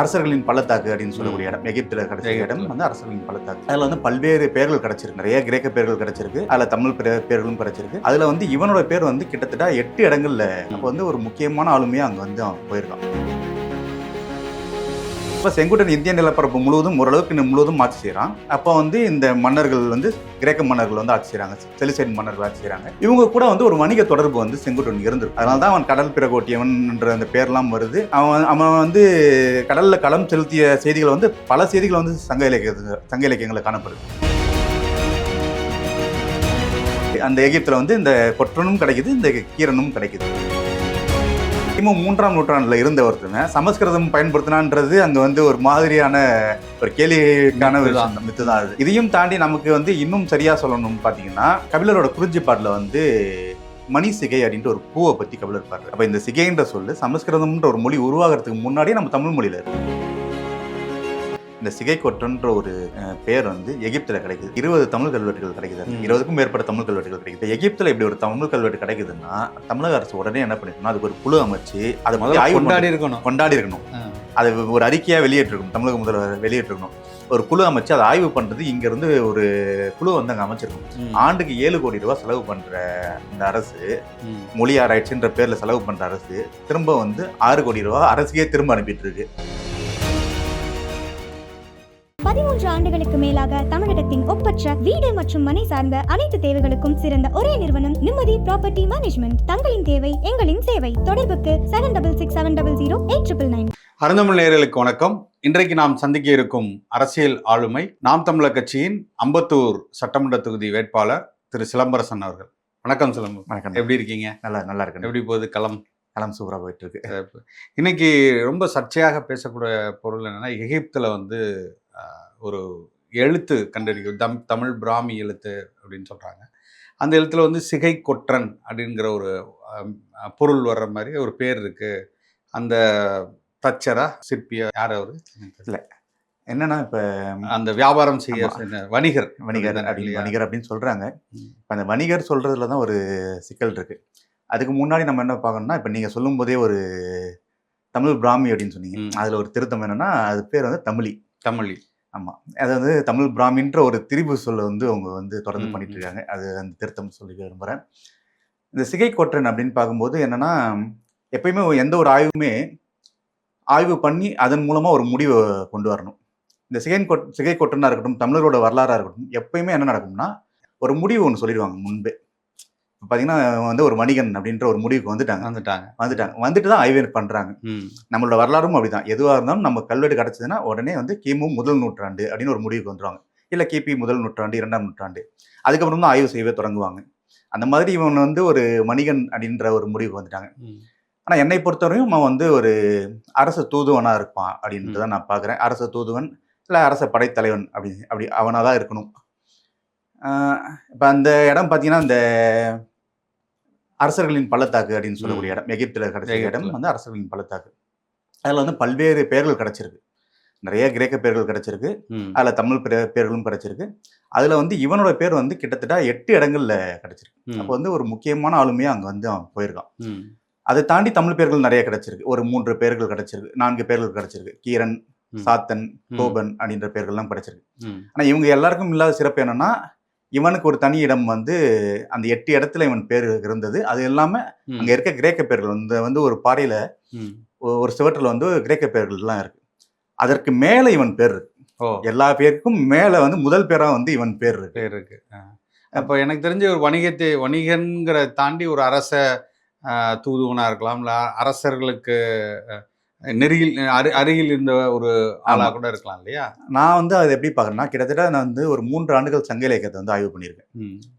அரசர்களின் பள்ளத்தாக்கு அப்படின்னு சொல்லக்கூடிய இடம் எகிப்துல கிடைச்ச இடம் வந்து அரசர்களின் பள்ளத்தாக்கு. அதுல வந்து பல்வேறு பேர்கள் கிடைச்சிருக்கு, நிறைய கிரேக்க பேர்கள் கிடைச்சிருக்கு, அதுல தமிழ் பேர்களும் கிடைச்சிருக்கு. அதுல வந்து இவனோட பேர் வந்து கிட்டத்தட்ட 8 இடங்கள்ல அப்போ வந்து ஒரு முக்கியமான ஆளுமையா அங்க வந்து அவன் போயிருக்கான். இப்போ செங்குட்டன் இந்திய நிலப்பரப்பு முழுவதும் ஓரளவுக்கு முழுவதும் ஆட்சி செய்கிறான். அப்போ வந்து இந்த மன்னர்கள் வந்து கிரேக்க மன்னர்கள் வந்து ஆட்சி செய்கிறாங்க, செலிசைன் மன்னர்கள் ஆட்சி செய்கிறாங்க. இவங்க கூட வந்து ஒரு வணிக தொடர்பு வந்து செங்குட்டன் இருந்திருக்கும். அதனால தான் அவன் கடல் பிரகோட்டியவன் என்ற அந்த பேர்லாம் வருது. அவன் வந்து கடல்ல களம் செலுத்திய செய்திகள் வந்து பல செய்திகள் வந்து சங்க இலக்கியங்களில் காணப்படுது. அந்த எகிப்துல வந்து இந்த கொற்றனும் கிடைக்குது, இந்த கீரனும் கிடைக்குது. கிமு 3ஆம் நூற்றாண்டுல இருந்த ஒருத்தங்க சமஸ்கிருதம் பயன்படுத்தினான்றது அங்க வந்து ஒரு மாதிரியான ஒரு கேள்விக்கான மித்து தான் அது. இதையும் தாண்டி நமக்கு வந்து இன்னும் சரியா சொல்லணும்னு பாத்தீங்கன்னா, கபிலரோட குறிஞ்சிப்பாட்டுல வந்து மணி சிகை அப்படின்ட்டு ஒரு பூவை பத்தி கபிலர் பாரு. அப்ப இந்த சிகைன்ற சொல்லு சமஸ்கிருதம்ன்ற ஒரு மொழி உருவாகிறதுக்கு முன்னாடியே நம்ம தமிழ் மொழியில இருக்கு. இந்த சிகை கொற்றன்ற ஒரு பேர் வந்து எகிப்துல கிடைக்குது. 20 தமிழ் கல்வெட்டுகள் கிடைக்குது, 20க்கும் மேற்பட்ட தமிழ் கல்வெட்டுகள் கிடைக்குது. எகிப்துல இப்படி ஒரு தமிழ் கல்வெட்டு கிடைக்குதுன்னா தமிழக அரசு உடனே என்ன பண்ணிருக்கணும், அதுக்கு ஒரு குழு அமைச்சு அதை கொண்டாடி இருக்கணும். அது ஒரு அறிக்கையா வெளியேற்றிருக்கணும், தமிழக முதல்வர் வெளியேற்றிருக்கணும். ஒரு குழு அமைச்சு அதை ஆய்வு பண்றது இங்க இருந்து ஒரு குழு வந்து அங்க அமைச்சிருக்கணும். ஆண்டுக்கு 7 கோடி ரூபாய் செலவு பண்ற இந்த அரசு, மொழி ஆராய்ச்சின்ற பேர்ல செலவு பண்ற அரசு திரும்ப வந்து 6 கோடி ரூபாய் அரசுக்கே திரும்ப அனுப்பிட்டு இருக்கு. 13 ஆண்டுகளுக்கு மேலாக தமிழகத்தின் ஒப்பற்ற வீடு மற்றும் மனை சார்ந்த அனைத்து தேவைகளுக்கும் சிறந்த ஒரே நிறுவனம் நிம்மதி ப்ராப்பர்ட்டி மேனேஜ்மெண்ட். தங்களின் தேவை எங்களின் சேவை. தொடர்புக்கு 7667008999. அருந்தமிழ் நேயர்களுக்கு வணக்கம். இன்றைக்கு நாம் சந்திக்க இருக்கும் அரசியல் ஆளுமை நாம் தமிழர் கட்சியின் அம்பத்தூர் சட்டமன்ற தொகுதி வேட்பாளர் திரு சிலம்பரசன் அவர்கள். வணக்கம் சிலம்பரம். வணக்கம். எப்படி இருக்கீங்க? நல்லா இருக்கு. எப்படி போகுது களம்? சூப்பராக போயிட்டு இருக்கு. இன்னைக்கு ரொம்ப சர்ச்சையாக பேசக்கூடிய பொருள் என்னன்னா, எகிப்துல வந்து ஒரு எழுத்து கண்டறிக்கும், தமிழ் பிராமி எழுத்து அப்படின்னு சொல்றாங்க. அந்த எழுத்துல வந்து சிகை கொற்றன் அப்படிங்கிற ஒரு பொருள் வர்ற மாதிரி ஒரு பேர் இருக்கு. அந்த தச்சரா சிற்பியா யார் அவரு? இல்லை, என்னன்னா இப்ப அந்த வியாபாரம் செய்ய வணிகர் அப்படின்னு சொல்றாங்க. அந்த வணிகர் சொல்றதுலதான் ஒரு சிக்கல் இருக்கு. அதுக்கு முன்னாடி நம்ம என்ன பார்க்கணும்னா, இப்ப நீங்க சொல்லும் போதே ஒரு தமிழ் பிராமி அப்படின்னு சொன்னீங்க. அதுல ஒரு திருத்தம் என்னன்னா, அது பேர் வந்து தமிழி. ஆமா, அது வந்து தமிழ் பிராமின்ற ஒரு திரிபு சொல்ல வந்து அவங்க வந்து தொடர்ந்து பண்ணிட்டு இருக்காங்க. அது அந்த திருத்தம் சொல்லி விரும்புறேன். இந்த சிகை கொற்றன் அப்படின்னு பார்க்கும்போது என்னன்னா, எப்பயுமே எந்த ஒரு ஆய்வு பண்ணி அதன் மூலமா ஒரு முடிவை கொண்டு வரணும். இந்த சிகை கொற்றனா இருக்கட்டும், தமிழரோட வரலாறா இருக்கட்டும், எப்பயுமே என்ன நடக்கும்னா ஒரு முடிவு ஒன்று சொல்லிடுவாங்க முன்பே. பார்த்தீங்கன்னா வந்து ஒரு வணிகன் அப்படின்ற ஒரு முடிவுக்கு வந்துட்டு தான் ஆய்வு பண்றாங்க. நம்மளோட வரலாறும் அப்படிதான். எதுவாக இருந்தாலும் நம்ம கல்வெட்டு கிடைச்சதுன்னா உடனே வந்து கிமு 1 நூற்றாண்டு அப்படின்னு ஒரு முடிவுக்கு வந்துருவாங்க. இல்லை கிபி 1 நூற்றாண்டு 2ஆம் நூற்றாண்டு அதுக்கப்புறம் தான் ஆய்வு செய்யவே தொடங்குவாங்க. அந்த மாதிரி இவன் வந்து ஒரு வணிகன் அப்படின்ற ஒரு முடிவுக்கு வந்துட்டாங்க. ஆனா என்னை பொறுத்தவரையும் அவன் வந்து ஒரு அரச தூதுவனா இருப்பான் அப்படின்ட்டு தான் நான் பார்க்குறேன். அரச தூதுவன் இல்லை அரச படைத்தலைவன் அப்படி அவனாக தான் இருக்கணும். இப்போ அந்த இடம் பார்த்தீங்கன்னா, இந்த அரசர்களின் பள்ளத்தாக்கு அப்படின்னு சொல்லக்கூடிய இடம் எகிப்துல கிடைச்ச இடம் வந்து அரசர்களின் பள்ளத்தாக்கு. அதுல வந்து பல்வேறு பேர்கள் கிடைச்சிருக்கு, நிறைய கிரேக்க பேர்கள் கிடைச்சிருக்கு, அதுல தமிழ் பேர்களும் கிடைச்சிருக்கு. அதுல வந்து இவனோட பேர் வந்து கிட்டத்தட்ட 8 இடங்கள்ல கிடைச்சிருக்கு. அப்போ வந்து ஒரு முக்கியமான ஆளுமையா அங்க வந்து அவன் போயிருக்கான். அதை தாண்டி தமிழ் பேர்கள் நிறைய கிடைச்சிருக்கு. ஒரு 3 பேர்கள் கிடைச்சிருக்கு, 4 பேர்கள் கிடைச்சிருக்கு. கீரன், சாத்தன், கோபன் அப்படின்ற பேர்கள்லாம் கிடைச்சிருக்கு. ஆனா இவங்க எல்லாருக்கும் இல்லாத சிறப்பு என்னன்னா, இவனுக்கு ஒரு தனி இடம் வந்து அந்த 8 இடத்துல இவன் பேர் இருந்தது. அது எல்லாமே அங்க இருக்க கிரேக்க பேர்கள் வந்து ஒரு பாறையில ஒரு சிவற்றில் வந்து கிரேக்க பேர்கள் எல்லாம் இருக்கு. அதற்கு மேல இவன் பேர் இருக்கு. எல்லா பேருக்கும் மேல வந்து முதல் பேரா வந்து இவன் பேர் இருக்கு. அப்போ எனக்கு தெரிஞ்ச ஒரு வணிகன்கிற தாண்டி ஒரு அரச தூதுவனா இருக்கலாம், இல்ல அரசர்களுக்கு அருகில் இருந்த ஒரு ஆளா கூட இருக்கலாம் இல்லையா? நான் வந்து அதை எப்படி பார்க்குறேன்னா, கிட்டத்தட்ட நான் வந்து ஒரு 3 ஆண்டுகள் சங்க இலக்கியத்தை வந்து ஆய்வு பண்ணியிருக்கேன்.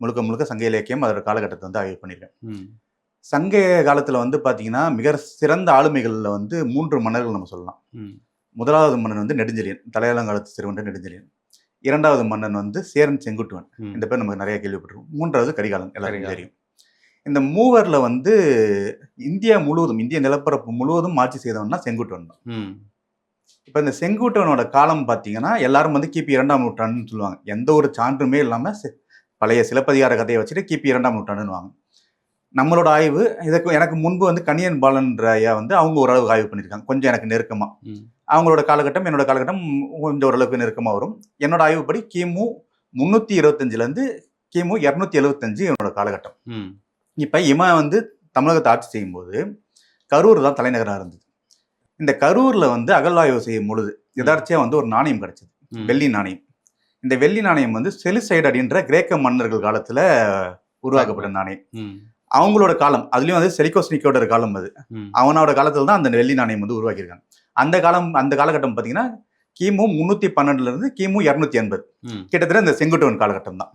முழுக்க சங்க இலக்கியம் அதோட காலகட்டத்தை வந்து ஆய்வு பண்ணியிருக்கேன். சங்க காலத்துல வந்து பார்த்தீங்கன்னா, மிக சிறந்த ஆளுமைகள்ல வந்து 3 மன்னர்கள் நம்ம சொல்லலாம். முதலாவது மன்னன் வந்து நெடுஞ்செழியன், தலையாலங்காலத்து சிறுவன் நெடுஞ்செழியன். 2வது மன்னன் வந்து சேரன் செங்குட்டுவன், இந்த பேர் நமக்கு நிறைய கேள்விப்பட்டிருக்கோம். 3வது கரிகாலன், எல்லாருக்கும் தெரியும். இந்த மூவர்ல வந்து இந்திய நிலப்பரப்பு முழுவதும் ஆட்சி செய்தவன்னா செங்குட்டுவன் தான். இப்ப இந்த செங்குட்டுவனோட காலம் பாத்தீங்கன்னா, எல்லாரும் வந்து கிபி 2ஆம் நூற்றாண்டுன்னு சொல்லுவாங்க. எந்த ஒரு சான்றுமே இல்லாம பழைய சிலப்பதிகார கதையை வச்சுட்டு கிபி 2ஆம் நூற்றாண்டுன்னு வாங்க. நம்மளோட ஆய்வு இதுக்கு எனக்கு முன்பு வந்து கணியன் பாலன்ற ஐயா வந்து அவங்க ஓரளவுக்கு ஆய்வு பண்ணியிருக்காங்க, கொஞ்சம் எனக்கு நெருக்கமாக. அவங்களோட காலகட்டம் என்னோட காலகட்டம் கொஞ்சம் ஓரளவுக்கு நெருக்கமாக வரும். என்னோட ஆய்வுப்படி கிமு 325லேருந்து கிமு 275 என்னோட காலகட்டம். இப்போ இவன் வந்து தமிழகத்தை ஆட்சி செய்யும்போது கரூர் தான் தலைநகராக இருந்தது. இந்த கரூரில் வந்து அகழ்வாய்வு செய்யும் பொழுது எதார்ச்சியாக வந்து ஒரு நாணயம் கிடைச்சது, வெள்ளி நாணயம். இந்த வெள்ளி நாணயம் வந்து செலிசைடு அப்படின்ற கிரேக்க மன்னர்கள் காலத்தில் உருவாக்கப்பட்ட நாணயம். அவங்களோட காலம், அதுலேயும் வந்து செலிகோஸ்னிக்கோட காலம் அது. அவனோட காலத்தில் தான் அந்த வெள்ளி நாணயம் வந்து உருவாக்கியிருக்காங்க. அந்த காலகட்டம் பார்த்தீங்கன்னா கிமு 312லேருந்து கிமு 280, கிட்டத்தட்ட இந்த செங்குட்டுவன் காலகட்டம் தான்.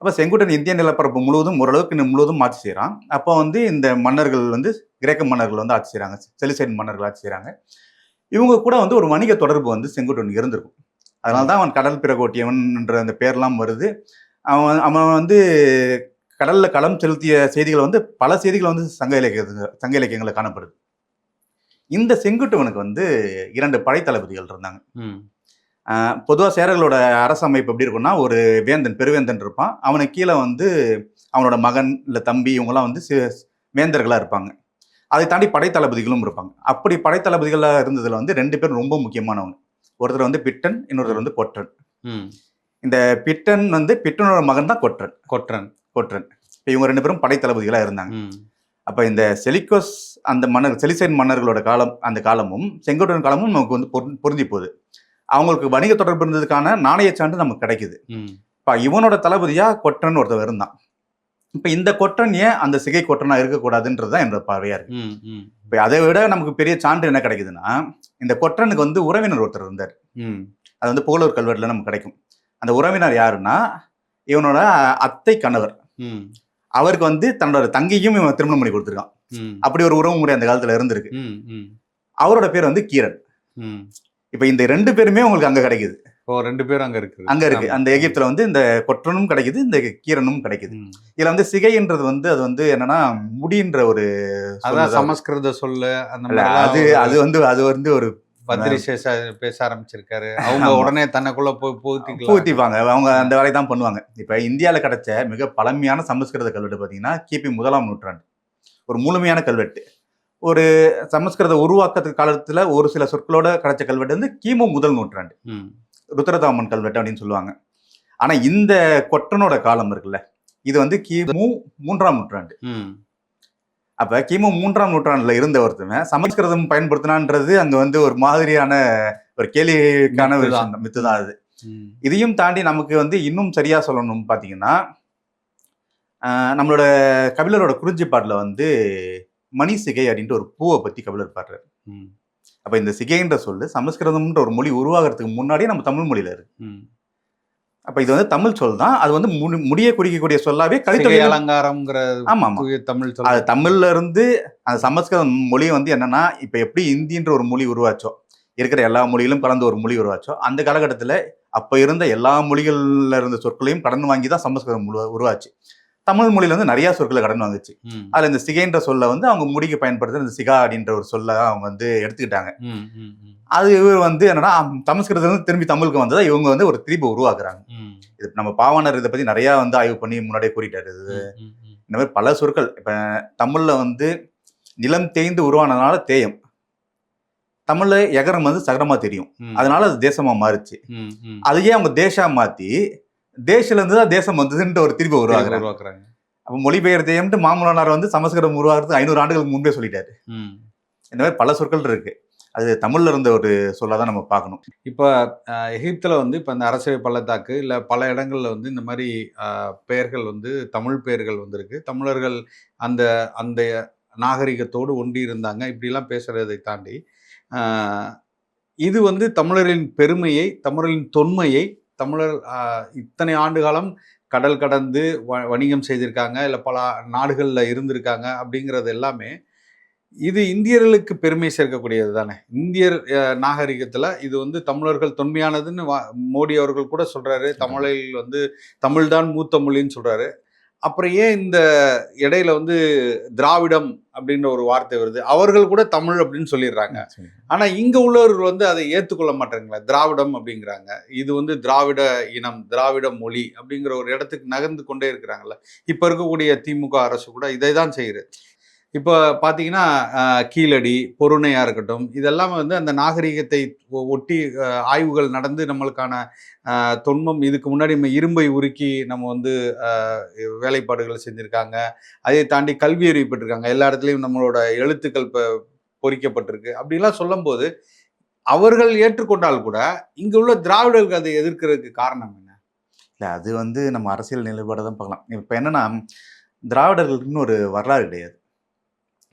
அப்போ செங்குட்டன் இந்திய நிலப்பரப்பு முழுவதும் ஆட்சி செய்கிறான். அப்போ வந்து இந்த மன்னர்கள் வந்து கிரேக்க மன்னர்கள் வந்து ஆட்சி செய்கிறாங்க, செலிசைடு மன்னர்கள் ஆட்சி செய்கிறாங்க. இவங்க கூட வந்து ஒரு வணிக தொடர்பு வந்து செங்குட்டன் இருந்திருக்கும். அதனால தான் அவன் கடல் பிறகோட்டியவன்ன்ற அந்த பேர்லாம் வருது. அவன் வந்து கடலில் களம் செலுத்திய செய்திகள் வந்து பல செய்திகள் வந்து சங்க இலக்கியங்களில் காணப்படுது. இந்த செங்குட்டுவனுக்கு வந்து 2 படைத்தளபதிகள் இருந்தாங்க. பொதுவாக சேரர்களோட அரசமைப்பு எப்படி இருக்குன்னா, ஒரு வேந்தன், பெருவேந்தன் இருப்பான். அவனுக்கு கீழே வந்து அவனோட மகன் இல்லை தம்பி இவங்கெல்லாம் வந்து வேந்தர்களாக இருப்பாங்க. அதை தாண்டி படைத்தளபதிகளும் இருப்பாங்க. அப்படி படைத்தளபதிகளாக இருந்ததில் வந்து 2 பேர் ரொம்ப முக்கியமானவங்க. ஒருத்தர் வந்து பிட்டன், இன்னொருத்தர் வந்து கொற்றன். இந்த பிட்டனோட மகன் தான் கொற்றன். இப்போ இவங்க 2 பேரும் படைத்தளபதிகளாக இருந்தாங்க. அப்போ இந்த செலிசைன் மன்னர்களோட அந்த காலமும் செங்குட்டுவன் காலமும் நமக்கு வந்து பொருந்தி போகுது. அவங்களுக்கு வணிக தொடர்பு இருந்ததுக்கான நாணய சான்று நமக்கு கிடைக்குது. இப்போ இவனோட தளபதியா கொற்றன் ஒருத்தர் இருந்தான். இப்போ இந்த கொற்றன் ஏன் அந்த சிகை கொற்றனா இருக்கக்கூடாதுன்றது தான் என்னோட பார்வையா இருக்கு. இப்போ அதை விட நமக்கு பெரிய சான்று என்ன கிடைக்குதுன்னா, இந்த கொற்றனுக்கு வந்து உறவினர் ஒருத்தர் இருந்தார். அது வந்து புகழூர் கல்வெட்டுல நமக்கு கிடைக்கும். அந்த உறவினர் யாருன்னா இவனோட அத்தை கணவர். அவருக்கு வந்து தன்னோட தங்கையும் இவன் திருமணம் பண்ணி கொடுத்துருக்கான். அப்படி ஒரு உறவு முறை அந்த காலத்துல இருந்திருக்கு. அவரோட பேர் வந்து கீரன். இப்ப இந்த 2 பேருமே உங்களுக்கு அங்க கிடைக்குது. 2 பேரும் அங்க இருக்கு. அந்த எகிப்துல வந்து இந்த கொற்றனும் கிடைக்குது, இந்த கீரனும் கிடைக்குது. இதுல வந்து சிகைன்றது வந்து அது வந்து என்னன்னா முடின்ற ஒரு சமஸ்கிருத சொல்ல அது வந்து ஒரு பத்ரி பேச ஆரம்பிச்சிருக்காரு. அவங்க உடனே தன்னைக்குள்ள போய் பூத்திப்பாங்க. அவங்க அந்த வேலையை தான் பண்ணுவாங்க. இப்ப இந்தியாவில கிடைச்ச மிக பழமையான சமஸ்கிருத கல்வெட்டு பாத்தீங்கன்னா கிபி 1ஆம் நூற்றாண்டு ஒரு முழுமையான கல்வெட்டு. ஒரு சமஸ்கிருத உருவாக்கத்துக்கு காலத்துல ஒரு சில சொற்களோட கிடைச்ச கல்வெட்டு வந்து கிமு 1 நூற்றாண்டு ருத்ரதாமன் கல்வெட்டு அப்படின்னு சொல்லுவாங்க. ஆனா இந்த கொற்றனோட காலம் இருக்குல்ல, இது வந்து கிமு 3ஆம் நூற்றாண்டு. அப்ப கிமு 3ஆம் நூற்றாண்டுல இருந்த ஒருத்தவன் சமஸ்கிருதம் பயன்படுத்தினான்றது அங்க வந்து ஒரு மாதிரியான ஒரு கேள்விக்கான ஒரு மித்து தான் அது. இதையும் தாண்டி நமக்கு வந்து இன்னும் சரியா சொல்லணும் பாத்தீங்கன்னா, நம்மளோட கபிலரோட குறிஞ்சிப்பாட்டுல வந்து மணி சிகை அப்படின்ட்டு ஒரு பூவை பத்தி கபிலர் பாடுறாரு. அப்ப இந்த சிகைன்ற சொல்லு சமஸ்கிருதம்ன்ற ஒரு மொழி உருவாகிறதுக்கு முன்னாடியே நம்ம தமிழ் மொழியில இருக்கு. அப்ப இது வந்து தமிழ் சொல் தான். அது வந்து முடிய குறிக்கக்கூடிய சொல்லாவே கலித்தொகை அலங்காரம்ங்கிற தமிழ் சொல். அது தமிழ்ல இருந்து அந்த சமஸ்கிருத மொழி வந்து என்னன்னா, இப்ப எப்படி இந்தின்ற ஒரு மொழி உருவாச்சோ, இருக்கிற எல்லா மொழிகளும் கலந்து ஒரு மொழி உருவாச்சோ, அந்த காலகட்டத்துல அப்ப இருந்த எல்லா மொழிகள்ல இருந்த சொற்களையும் கடன் வாங்கி தான் சமஸ்கிருதம் உருவாச்சு. தமிழ் மொழியில வந்து நிறைய சொற்களை கடன் வாங்குச்சு. அதுல இந்த சிகைன்ற சொல்ல வந்து அவங்க முடிக்க பயன்படுத்துற இந்த சிகா அப்படின்ற ஒரு சொல்ல அவங்க வந்து எடுத்துக்கிட்டாங்க. அது இவர் வந்து என்னன்னா சமஸ்கிருதம் திரும்பி தமிழுக்கு வந்ததா இவங்க வந்து ஒரு திருப்பி உருவாக்குறாங்க. இது நம்ம பாவாணர் இதை பத்தி நிறைய வந்து ஆய்வு பண்ணி முன்னாடியே கூறிட்டாரு. இது இந்த மாதிரி பல சொற்கள் இப்ப தமிழ்ல வந்து நிலம் தேய்ந்து உருவானதுனால தேயம், தமிழ்ல எகரம் வந்து சகரமா தெரியும், அதனால அது தேசமா மாறுச்சு. அதையே அவங்க தேசா மாத்தி தேசில இருந்து தான் தேசம் வந்ததுன்ற ஒரு திருப்பி உருவாக்குறாங்க. அப்ப மொழிபெயர் தேயம்ட்டு மாமூலனார் வந்து சமஸ்கிருதம் உருவாக்குறதுக்கு 500 ஆண்டுகளுக்கு முன்பே சொல்லிட்டாரு. இந்த மாதிரி பல சொற்கள் இருக்கு. அது தமிழ்ல இருந்த ஒரு சொல்லாதான் நம்ம பார்க்கணும். இப்போ எகிப்துல வந்து இப்போ இந்த அரசவை பள்ளத்தாக்கு இல்லை பல இடங்கள்ல வந்து இந்த மாதிரி பெயர்கள் வந்து தமிழ் பெயர்கள் வந்திருக்கு. தமிழர்கள் அந்த அந்த நாகரிகத்தோடு ஒன்றி இருந்தாங்க இப்படிலாம் பேசுறதை தாண்டி இது வந்து தமிழரின் பெருமையை, தமிழரின் தொன்மையை, தமிழர் இத்தனை ஆண்டு காலம் கடல் கடந்து வணிகம் செய்திருக்காங்க, இல்லை பல நாடுகளில் இருந்திருக்காங்க அப்படிங்கிறது எல்லாமே இது இந்தியர்களுக்கு பெருமை சேர்க்கக்கூடியது தானே. இந்தியர் நாகரிகத்தில் இது வந்து தமிழர்கள் தொன்மையானதுன்னு மோடி அவர்கள் கூட சொல்கிறாரு. தமிழில் வந்து தமிழ்தான் மூத்த மொழின்னு சொல்கிறாரு. அப்புறம் ஏன் இந்த இடையில வந்து திராவிடம் அப்படின்ற ஒரு வார்த்தை வருது? அவர்கள் கூட தமிழ் அப்படின்னு சொல்லிடுறாங்க. ஆனா இங்க உள்ளவர்கள் வந்து அதை ஏற்றுக்கொள்ள மாட்டேங்கிறாங்க. திராவிடம் அப்படிங்கிறாங்க. இது வந்து திராவிட இனம், திராவிட மொழி அப்படிங்கிற ஒரு இடத்துக்கு நகர்ந்து கொண்டே இருக்கிறாங்கல்ல. இப்ப இருக்கக்கூடிய திமுக அரசு கூட இதை தான் செய்யுது. இப்போ பார்த்தீங்கன்னா கீழடி, பொருணையா இருக்கட்டும், இதெல்லாம் வந்து அந்த நாகரிகத்தை ஒட்டி ஆய்வுகள் நடந்து நம்மளுக்கான தொன்மம், இதுக்கு முன்னாடி நம்ம இரும்பை உருக்கி நம்ம வந்து வேலைப்பாடுகள் செஞ்சுருக்காங்க. அதை தாண்டி கல்வி அறிவு பெற்றிருக்காங்க. எல்லா இடத்துலையும் நம்மளோட எழுத்துக்கள் பொறிக்கப்பட்டிருக்கு. அப்படிலாம் சொல்லும்போது அவர்கள் ஏற்றுக்கொண்டால் கூட இங்கே உள்ள திராவிடர்களுக்கு அதை எதிர்க்கிறதுக்கு காரணம் என்ன? இல்லை, அது வந்து நம்ம அரசியல் நிலைப்பாடை தான் பார்க்கலாம். இப்போ என்னன்னா, திராவிடர்களுக்குன்னு ஒரு வரலாறு கிடையாது.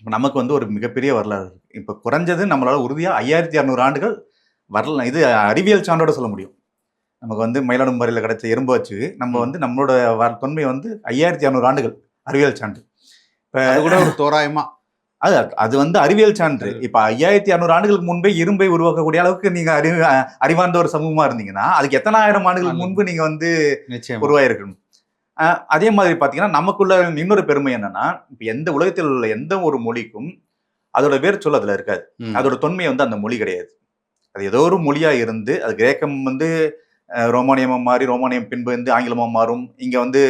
இப்போ நமக்கு வந்து ஒரு மிகப்பெரிய வரலாறு இருக்குது. இப்போ குறைஞ்சது நம்மளால் உறுதியாக 5600 ஆண்டுகள் வரல, இது அறிவியல் சான்றோட சொல்ல முடியும். நமக்கு வந்து மயிலாடும்பாறையில் கிடைச்ச எறும்பு வச்சு நம்ம வந்து நம்மளோட தொன்மை வந்து 5600 ஆண்டுகள் அறிவியல் சான்று. இப்போ அது கூட ஒரு தோராயமா அது வந்து அறிவியல் சான்று. இப்போ 5600 ஆண்டுகளுக்கு முன்பே இரும்பை உருவாக்கக்கூடிய அளவுக்கு நீங்க அறிவார்ந்த ஒரு சமூகமா இருந்தீங்கன்னா அதுக்கு எத்தனை ஆயிரம் ஆண்டுகளுக்கு முன்பு நீங்க வந்து உருவாயிருக்கணும். அதே மாதிரி பார்த்தீங்கன்னா நமக்குள்ள இன்னொரு பெருமை என்னன்னா, இப்போ எந்த உலகத்தில் உள்ள எந்த ஒரு மொழிக்கும் அதோட வேர் சொல் அதில் இருக்காது. அதோட தொன்மை வந்து அந்த மொழி கிடையாது. அது ஏதோ ஒரு மொழியா இருந்து, அது கிரேக்கம் வந்து ரோமானியமா மாறி, ரோமானியம் பின்பு வந்து ஆங்கிலமா மாறும். இங்க வந்து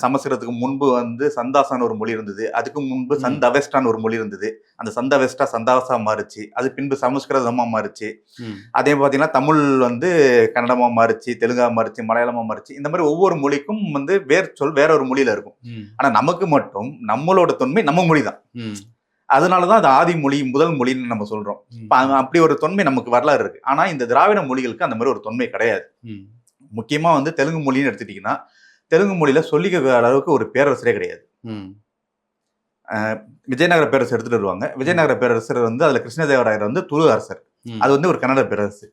சமஸ்கிருதத்துக்கு முன்பு வந்து சந்தாசான ஒரு மொழி இருந்தது. அதுக்கு முன்பு சந்தவெஸ்டான்னு ஒரு மொழி இருந்தது. அந்த சந்தவெஸ்டா சந்தாசா மாறுச்சு. அது பின்பு சமஸ்கிருதமா மாறுச்சு. அதே பார்த்தீங்கன்னா தமிழ் வந்து கன்னடமா மாறுச்சு, தெலுங்கா மாறுச்சு, மலையாளமா மாறுச்சு. இந்த மாதிரி ஒவ்வொரு மொழிக்கும் வந்து வேர் சொல் வேற ஒரு மொழியில இருக்கும். ஆனா நமக்கு மட்டும் நம்மளோட தொன்மை நம்ம மொழி தான். அதனாலதான் அது ஆதி மொழி, முதல் மொழின்னு நம்ம சொல்றோம். அப்படி ஒரு தொன்மை நமக்கு வரலாறு இருக்கு. ஆனா இந்த திராவிட மொழிகளுக்கு அந்த மாதிரி ஒரு தொன்மை கிடையாது. முக்கியமா வந்து தெலுங்கு மொழின்னு எடுத்துட்டீங்கன்னா, தெலுங்கு மொழியில சொல்லிக்க அளவுக்கு ஒரு பேரரசரே கிடையாது. விஜயநகர பேரரசு எடுத்துட்டு வருவாங்க. விஜயநகர பேரரசர் வந்து அதுல கிருஷ்ணதேவராயர் வந்து துளு அரசர். அது வந்து ஒரு கன்னட பேரரசு.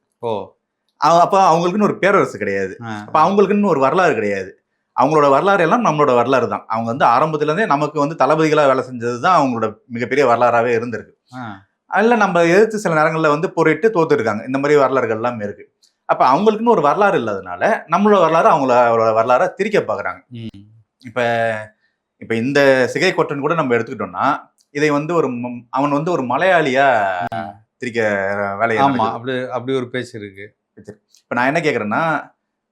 அப்ப அவங்களுக்குன்னு ஒரு பேரரசு கிடையாது. அப்ப அவங்களுக்குன்னு ஒரு வரலாறு கிடையாது. அவங்களோட வரலாறு எல்லாம் நம்மளோட வரலாறு தான். அவங்க வந்து ஆரம்பத்துல இருந்தே நமக்கு வந்து தளபதிகளா வேலை செஞ்சதுதான் அவங்களோட மிகப்பெரிய வரலாறாவே இருந்திருக்கு. அதுல நம்ம எதிர்த்து சில நேரங்கள்ல வந்து போரிட்டு தோத்து இருக்காங்க. இந்த மாதிரி வரலாறுகள் எல்லாம் இருக்கு. அப்ப அவங்களுக்குன்னு ஒரு வரலாறு இல்லாதனால நம்மளோட வரலாறு அவங்களோட வரலாறை திரிக்க பாக்குறாங்க. இப்ப இந்த சிகை கொட்டன் கூட நம்ம எடுத்துக்கிட்டோம்னா, இதை வந்து அவன் வந்து ஒரு மலையாளியா திரிக்க வேலையை. அப்படி ஒரு பேச்சு இருக்கு. இப்ப நான் என்ன கேக்குறேன்னா,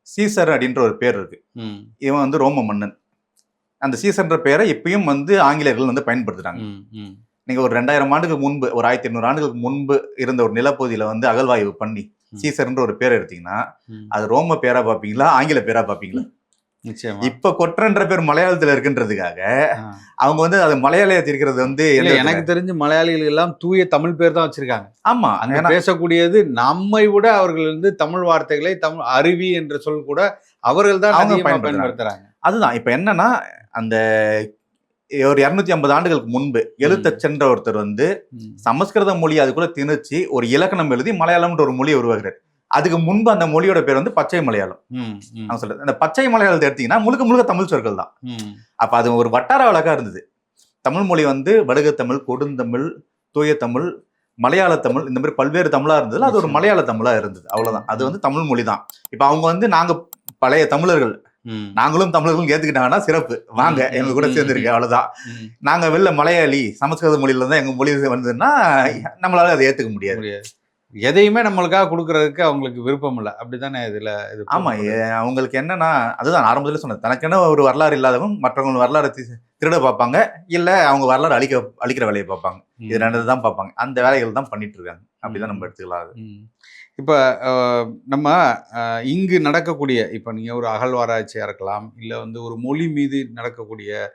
சீசர் அப்படின்ற ஒரு பேர் இருக்கு. இவன் வந்து ரோம மன்னன். அந்த சீசர்ன்ற பேரை இப்பயும் வந்து ஆங்கிலேயர்கள் வந்து பயன்படுத்துறாங்க. நீங்க ஒரு 2000 ஆண்டுகளுக்கு முன்பு, ஒரு 1800 ஆண்டுகளுக்கு முன்பு இருந்த ஒரு நிலப்பகுதியில வந்து அகழ்வாய்வு பண்ணி சீசர்ன்ற ஒரு பேர் எடுத்தீங்கன்னா, அது ரோம பேரா பாப்பீங்களா, ஆங்கில பேரா பாப்பீங்களா? இப்ப கொற்றன்ற பேர் மலையாளத்துல இருக்குன்றதுக்காக அவங்க வந்து அது மலையாளியா இருக்கிறது வந்து எனக்கு தெரிஞ்சு மலையாளிகள் எல்லாம் தூய தமிழ் பேர் தான் வச்சிருக்காங்க. ஆமா, அங்க பேசக்கூடியது நம்மை விட அவர்கள் வந்து தமிழ் வார்த்தைகளை, தமிழ் அருவி என்ற சொல் கூட அவர்கள் தான் பயன்படுத்துறாங்க. அதுதான் இப்ப என்னன்னா, அந்த ஒரு 250 ஆண்டுகளுக்கு முன்பு எழுத்தச்சென்ற ஒருத்தர் வந்து சமஸ்கிருத மொழி அதுக்குள்ள திணிச்சு ஒரு இலக்கணம் எழுதி மலையாளம்ன்ற ஒரு மொழியை உருவாக்குறாரு. அதுக்கு முன்பு அந்த மொழியோட பேர் வந்து பச்சை மலையாளம். நான் சொல்றேன், அந்த பச்சை மலையாளத்தை எடுத்தீங்கன்னா முழுக்க முழுக்க தமிழ் சொற்கள் தான். அப்ப அது ஒரு வட்டார வழக்கா இருந்தது. தமிழ் மொழி வந்து வடுக தமிழ், கொடுந்தமிழ், தூய தமிழ், மலையாள தமிழ், இந்த மாதிரி பல்வேறு தமிழா இருந்தது. அது ஒரு மலையாள தமிழா இருந்தது, அவ்வளவுதான். அது வந்து தமிழ் மொழி தான். இப்ப அவங்க வந்து நாங்க பழைய தமிழர்கள், நாங்களும் தமிழர்களும் ஏத்துக்கிட்டாங்கன்னா சிறப்பு, வாங்க எங்க கூட சேர்ந்துருக்கு, அவ்வளவுதான். நாங்க வெளில மலையாளி, சமஸ்கிருத மொழியில தான் எங்க மொழி வந்ததுன்னா நம்மளால அதை ஏத்துக்க முடியாது. எதையுமே நம்மளுக்காக கொடுக்கறதுக்கு அவங்களுக்கு விருப்பம் இல்லை, அப்படித்தானே இதுல? ஆமா, அவங்களுக்கு என்னன்னா, அதுதான் ஆரம்பத்துல சொன்னது, தனக்கென்ன ஒரு வரலாறு இல்லாதவங்க மற்றவங்க வரலாறு திருட பார்ப்பாங்க, இல்ல அவங்க வரலாறு அழிக்கிற வேலையை பார்ப்பாங்க. இது ரெண்டு பார்ப்பாங்க. அந்த வேலைகள் தான் பண்ணிட்டு இருக்காங்க. அப்படிதான் நம்ம எடுத்துக்கலாம். இப்போ நம்ம இங்கு நடக்கக்கூடிய, இப்போ நீங்கள் ஒரு அகழ்வாராய்ச்சியாக இருக்கலாம், இல்லை வந்து ஒரு மொழி மீது நடக்கக்கூடிய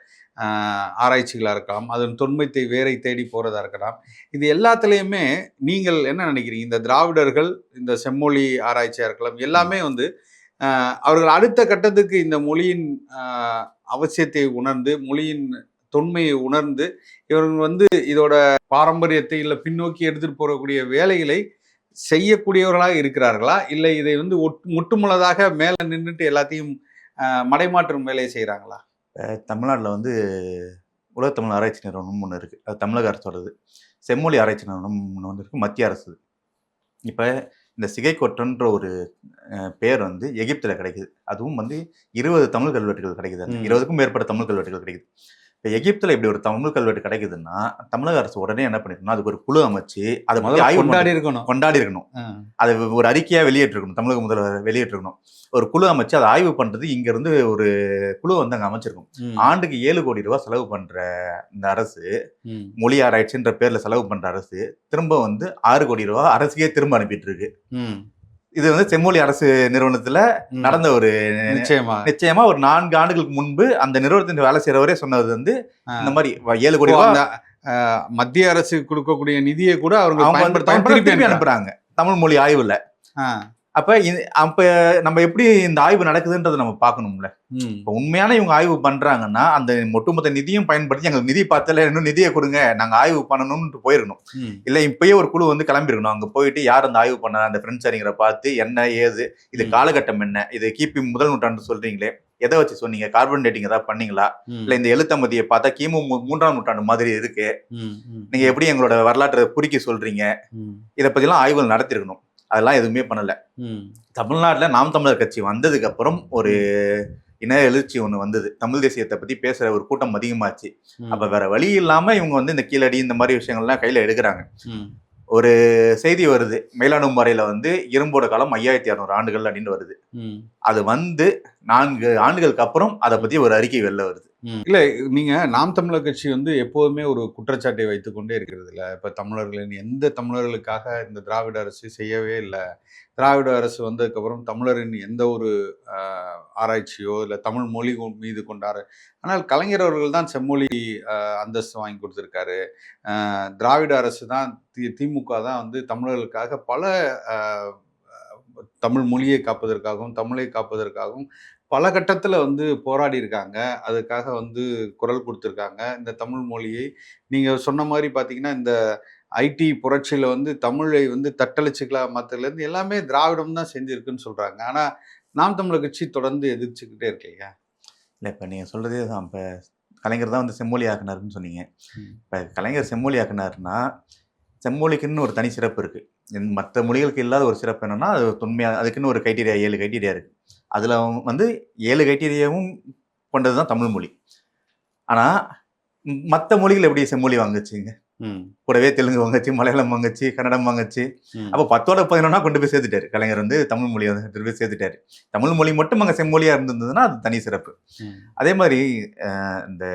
ஆராய்ச்சிகளாக இருக்கலாம், அதன் தொன்மத்தை வேரை தேடி போகிறதா இருக்கலாம், இது எல்லாத்துலேயுமே நீங்கள் என்ன நினைக்கிறீங்க? இந்த திராவிடர்கள், இந்த செம்மொழி ஆராய்ச்சியாக இருக்கலாம், எல்லாமே வந்து அவர்கள் அடுத்த கட்டத்துக்கு இந்த மொழியின் அவசியத்தை உணர்ந்து, மொழியின் தொன்மையை உணர்ந்து, இவர்கள் வந்து இதோட பாரம்பரியத்தை இல்லை பின்னோக்கி எடுத்துகிட்டு போகக்கூடிய வேலைகளை செய்யக்கூடியவர்களாக இருக்கிறார்களா, இல்லை இதை வந்து முட்டுமுள்ளதாக மேலே நின்றுட்டு எல்லாத்தையும் மடைமாற்றும் வேலையை செய்கிறாங்களா? தமிழ்நாட்டில் வந்து உலக தமிழ் ஆராய்ச்சி நிறுவனம் ஒன்று இருக்குது. அது தமிழக அரசோடது. செம்மொழி ஆராய்ச்சி நிறுவனம் ஒன்று வந்து இருக்குது, மத்திய அரசு. இப்போ இந்த சிகைக்கொற்றன்ற ஒரு பேர் வந்து எகிப்தில் கிடைக்குது. அதுவும் வந்து 20 தமிழ் கல்வெட்டுகள் கிடைக்குது. 20க்கும் மேற்பட்ட தமிழ் கல்வெட்டுகள் கிடைக்குது. இப்போ எகிப்தில் இப்படி ஒரு தமிழ் கல்வெட்டு கிடைக்குதுன்னா தமிழக அரசு உடனே என்ன பண்ணிருக்கணும், அதுக்கு ஒரு குழு அமைச்சு அதை முதல்ல ஆய்வு கொண்டாடி இருக்கணும். அதை ஒரு அறிக்கையாக வெளியேற்றிருக்கணும். தமிழக முதல்வர் வெளியேற்றிருக்கணும். ஒரு குழு அமைச்சு அதை ஆய்வு பண்ணுறது இங்கேருந்து ஒரு குழு வந்து அங்கே அமைச்சிருக்கும். ஆண்டுக்கு 7 கோடி ரூபாய் செலவு பண்ணுற இந்த அரசு, மொழி ஆராய்ச்சின்ற பேரில் செலவு பண்ணுற அரசு திரும்ப வந்து 6 கோடி ரூபாய் அரசுக்கே திரும்ப அனுப்பிட்டு இருக்கு. இது வந்து செம்மொழி அரசு நிறுவனத்துல நடந்த ஒரு நிச்சயமா ஒரு 4 ஆண்டுகளுக்கு முன்பு அந்த நிறுவனத்தின் வேலை செய்யறவரே சொன்னது வந்து இந்த மாதிரி 7 கோடி ரூபாய் மத்திய அரசு கொடுக்கக்கூடிய நிதியை கூட அவங்க திருப்பி அனுப்புறாங்க தமிழ் மொழி ஆய்வுல. அப்ப நம்ம எப்படி இந்த ஆய்வு நடக்குதுன்றதை நம்ம பார்க்கணும்ல. இப்போ உண்மையான இவங்க ஆய்வு பண்றாங்கன்னா அந்த ஒட்டுமொத்த நிதியும் பயன்படுத்தி எங்களுக்கு நிதி பார்த்தல இன்னும் நிதியை கொடுங்க, நாங்க ஆய்வு பண்ணணும்னு போயிருக்கணும். இல்ல இப்பயே ஒரு குழு வந்து கிளம்பிருக்கணும். அங்க போயிட்டு யார் அந்த ஆய்வு பண்ண அந்த பிரெஞ்சு அறிஞரை பார்த்து என்ன ஏது, இது காலகட்டம் என்ன, இது கிபி முதல் நூற்றாண்டு சொல்றீங்களே எதை வச்சு சொன்னீங்க, கார்பன் டேட்டிங் ஏதாவது பண்ணீங்களா, இல்ல இந்த எழுத்தமதியை பார்த்தா கிமு 3ஆம் நூற்றாண்டு மாதிரி இருக்கு, நீங்க எப்படி எங்களோட வரலாற்றை குறிக்க சொல்றீங்க, இதை பத்திலாம் ஆய்வுகள் நடத்திருக்கணும். அதெல்லாம் எதுவுமே பண்ணல. தமிழ்நாட்டில் நாம் தமிழர் கட்சி வந்ததுக்கு அப்புறம் ஒரு இன எழுச்சி ஒன்று வந்தது. தமிழ் தேசியத்தை பத்தி பேசுற ஒரு கூட்டம் அதிகமாச்சு. அப்ப வேற வழி இல்லாம இவங்க வந்து இந்த கீழடி இந்த மாதிரி விஷயங்கள்லாம் கையில எடுக்கிறாங்க. ஒரு செய்தி வருது, மேலாண்மை முறையில வந்து இரும்போட காலம் 5600 ஆண்டுகள் அப்படின்னு வருது. அது வந்து 4 ஆண்டுகளுக்கு அப்புறம் அதை பத்தி ஒரு அறிக்கை வெளில வருது. இல்ல நீங்க நாம் தமிழர் கட்சி வந்து எப்போதுமே ஒரு குற்றச்சாட்டை வைத்துக்கொண்டே இருக்கிறது இல்ல. இப்ப தமிழர்களின் எந்த தமிழர்களுக்காக இந்த திராவிட அரசு செய்யவே இல்லை. திராவிட அரசு வந்ததுக்கப்புறம் தமிழரின் எந்த ஒரு ஆராய்ச்சியோ இல்லை தமிழ் மொழி மீது கொண்டாரு. ஆனால் கலைஞர் அவர்கள் தான் செம்மொழி அந்தஸ்து வாங்கி கொடுத்துருக்காரு. திராவிட அரசு தான் திமுக தான் வந்து தமிழர்களுக்காக பல தமிழ் மொழியை காப்பதற்காகவும் தமிழை காப்பதற்காகவும் பல கட்டத்தில் வந்து போராடி இருக்காங்க. அதுக்காக வந்து குரல் கொடுத்துருக்காங்க. இந்த தமிழ் மொழியை நீங்கள் சொன்ன மாதிரி பார்த்தீங்கன்னா இந்த ஐடி புரட்சியில் வந்து தமிழை வந்து தட்டழிச்சுக்கலாம் மாத்திரலேருந்து எல்லாமே திராவிடம் தான் செஞ்சுருக்குன்னு சொல்கிறாங்க. ஆனால் நாம் தமிழர் கட்சி தொடர்ந்து எதிர்த்துக்கிட்டே இருக்கீங்க. இல்லை இப்போ நீங்கள் சொல்கிறதே தான். இப்போ கலைஞர் தான் வந்து செம்மொழி ஆக்குனாருன்னு சொன்னீங்க. இப்போ கலைஞர் செம்மொழி ஆக்குனாருன்னா செம்மொழிக்குன்னு ஒரு தனி சிறப்பு இருக்குது. மற்ற மொழிகளுக்கு இல்லாத ஒரு சிறப்பு என்னென்னா அது தொன்மையாக அதுக்குன்னு ஒரு 7 க்ரைட்டீரியா இருக்குது. அதில் வந்து 7 க்ரைட்டீரியாவும் கொண்டது தான் தமிழ் மொழி. ஆனால் மற்ற மொழிகள் எப்படி செம்மொழி வாங்குச்சுங்க? கூடவே தெலுங்கு வாங்குச்சு, மலையாளம் வாங்குச்சு, கன்னடம் வாங்குச்சு. அப்போ 10ஓட 11 கொண்டு போய் சேர்த்துட்டாரு கலைஞர் வந்து தமிழ் மொழியை வந்து கொண்டு போய் சேர்த்துட்டாரு. தமிழ் மொழி மட்டும் அங்கே செம்மொழியாக இருந்திருந்ததுன்னா அது தனி சிறப்பு. அதே மாதிரி இந்த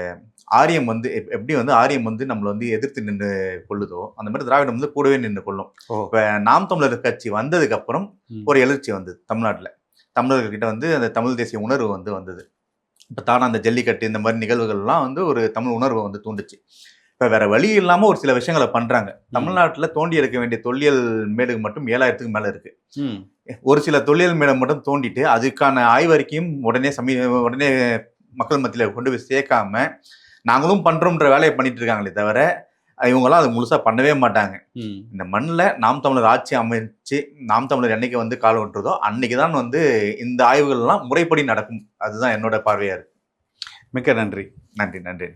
ஆரியம் வந்து எப்படி வந்து ஆரியம் வந்து நம்மளை வந்து எதிர்த்து நின்று கொள்ளுதோ அந்த மாதிரி திராவிடம் வந்து கூடவே நின்று கொள்ளும். இப்போ நாம் தமிழர் கட்சி வந்ததுக்கு அப்புறம் ஒரு எழுச்சி வந்தது தமிழ்நாட்டில். தமிழர்கிட்ட வந்து அந்த தமிழ் தேசிய உணர்வு வந்து வந்தது. இப்போ தானே அந்த ஜல்லிக்கட்டு இந்த மாதிரி நிகழ்வுகள்லாம் வந்து ஒரு தமிழ் உணர்வை வந்து தூண்டுச்சு. இப்போ வேற வழி இல்லாமல் ஒரு சில விஷயங்களை பண்ணுறாங்க. தமிழ்நாட்டில் தோண்டி எடுக்க வேண்டிய தொல்லியல் மேடுக்கு மட்டும் 7000க்கு மேலே இருக்கு. ஒரு சில தொல்லியல் மேடை மட்டும் தோண்டிட்டு அதுக்கான ஆய்வறிக்கையும் உடனே மக்கள் மத்தியில் கொண்டு போய் சேர்க்காம நாங்களும் பண்றோம்ன்ற வேலையை பண்ணிட்டு இருக்காங்களே தவிர இவங்கெல்லாம் அது முழுசா பண்ணவே மாட்டாங்க. இந்த மண்ணில் நாம் தமிழர் ஆட்சி அமைச்சு நாம் தமிழர் என்னைக்கு வந்து கால் ஒன்றதோ அன்னைக்கு தான் வந்து இந்த ஆய்வுகள்லாம் முறைப்படி நடக்கும். அதுதான் என்னோட பார்வையா இருக்கு. மிக்க நன்றி. நன்றி.